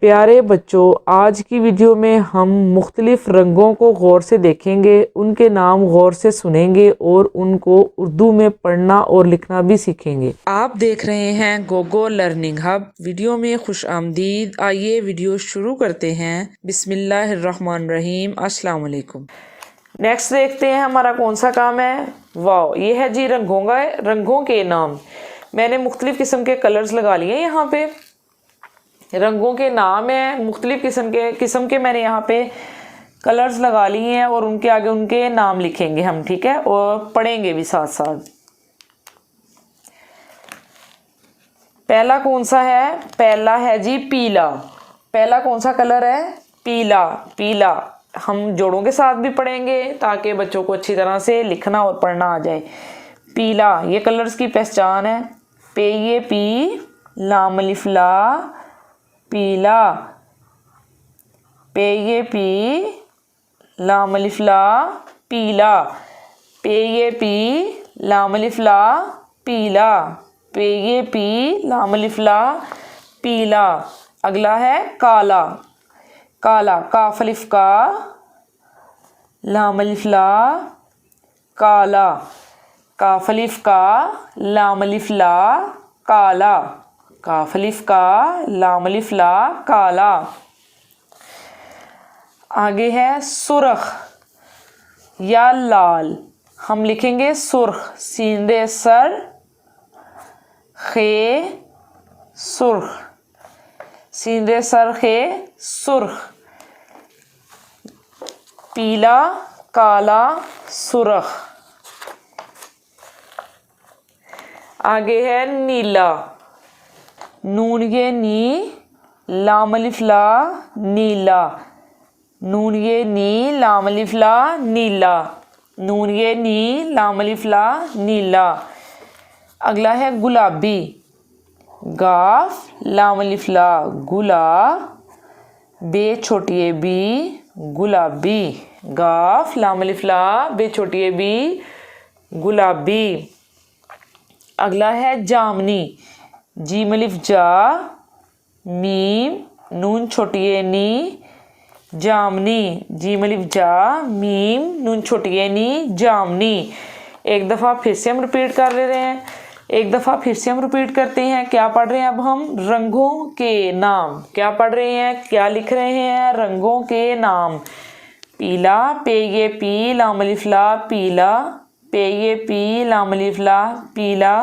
प्यारे बच्चों, आज की वीडियो में हम मुख्तलिफ रंगों को गौर से देखेंगे, उनके नाम गौर से सुनेंगे और उनको उर्दू में पढ़ना और लिखना भी सीखेंगे। आप देख रहे हैं गोगो लर्निंग हब। वीडियो में खुश आमदीद। आइए वीडियो शुरू करते हैं। बिस्मिल्लाहिर्रहमानिर्रहीम। अस्सलाम वालेकुम। नेक्स्ट देखते हैं हमारा कौन सा काम है। वाह, ये है जी रंगों के नाम। मैंने मुख्तलिफ किस्म के कलर्स लगा लिए यहाँ पे। रंगों के नाम है, मुख्तलिफ किस्म के मैंने यहाँ पे कलर्स लगा लिए हैं और उनके आगे उनके नाम लिखेंगे हम, ठीक है, और पढ़ेंगे भी साथ साथ। पहला कौन सा है? पहला है जी पीला। पहला कौन सा कलर है? पीला। पीला हम जोड़ों के साथ भी पढ़ेंगे ताकि बच्चों को अच्छी तरह से लिखना और पढ़ना आ जाए। पीला, ये कलर्स की पहचान है। पे ये पी, लाम अलिफ ला, पीला। पे ये पी, लाम अलिफ ला, पीला। पे ये पी, लाम अलिफ ला, पीला। पे ये पी, लाम अलिफ ला, पीला। अगला है काला। काला, काफ अलिफ का, लाम अलिफ ला, काला। काफ अलिफ का, लाम अलिफ ला, काला। काफ अलिफ का, लाम अलिफ ला, काला। आगे है सुर्ख या लाल। हम लिखेंगे सुर्ख, सींदे सर खे, सुर्ख। सींदे सर खे, सुर्ख। पीला, काला, सुर्ख। आगे है नीला। नून ये नी, लाम अलिफ ला, नीला। नून ये नी, लाम अलिफ ला, नीला। नून ये नी, लाम अलिफ ला, नीला। अगला है गुलाबी। गाफ, लाम अलिफ ला, गुला, बे छोटी ए बी, गुलाबी। गाफ, लाम अलिफ ला, बे छोटी ए बी, गुलाबी। अगला है जामनी। जीम अलिफ जा, मीम, नून छोटी ए नी, जामनी। जीम अलिफ जा, मीम, नून छोटी ए नी, जामनी। एक दफ़ा फिर से हम रिपीट कर ले रहे हैं। एक दफ़ा फिर से हम रिपीट करते हैं। क्या पढ़ रहे हैं अब हम? रंगों के नाम। क्या पढ़ रहे हैं? क्या लिख रहे हैं? रंगों के नाम। पीला, पे ये पी, लाम अलिफ ला, पीला। पे ये पी, लाम अलिफ ला, पीला।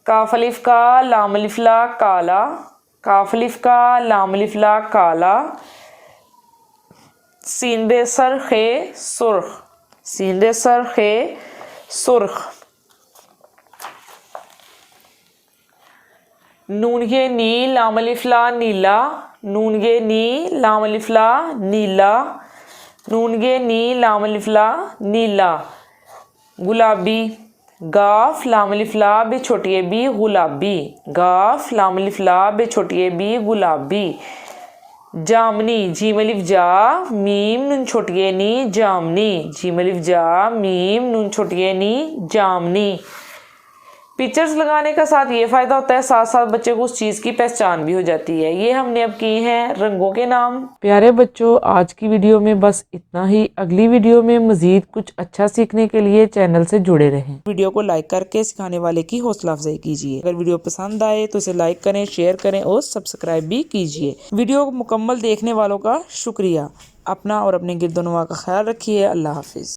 काफ अलिफ का, लाम अलिफ ला, काला। काफ अलिफ का, लाम अलिफ ला, काला। सींदे सर खे, सुर्ख। सींदे सर खे, सुर्ख। नून ये नी, लाम अलिफ ला, नीला। नून ये नी, लाम अलिफ ला, नीला। नून ये नी, लाम अलिफ ला, नीला। गुलाबी। गाफ, लाम अलिफ ला, बे छोटी ए बी, गुलाबी। गाफ, लाम अलिफ ला, बे छोटी ए बी, गुलाबी। जामनी। जीम अलिफ जा, मीम, नून छोटी ए नी, जामनी। जीम अलिफ जा, मीम, नून छोटी ए नी, जामनी। पिक्चर्स लगाने का साथ ये फ़ायदा होता है, साथ साथ बच्चे को उस चीज़ की पहचान भी हो जाती है। ये हमने अब की हैं रंगों के नाम। प्यारे बच्चों, आज की वीडियो में बस इतना ही। अगली वीडियो में मज़ीद कुछ अच्छा सीखने के लिए चैनल से जुड़े रहें। वीडियो को लाइक करके सिखाने वाले की हौसला अफजाई कीजिए। अगर वीडियो पसंद आए तो इसे लाइक करें, शेयर करें और सब्सक्राइब भी कीजिए। वीडियो को मुकम्मल देखने वालों का शुक्रिया। अपना और अपने गिरदोनवा का ख्याल रखिए। अल्लाह हाफिज़।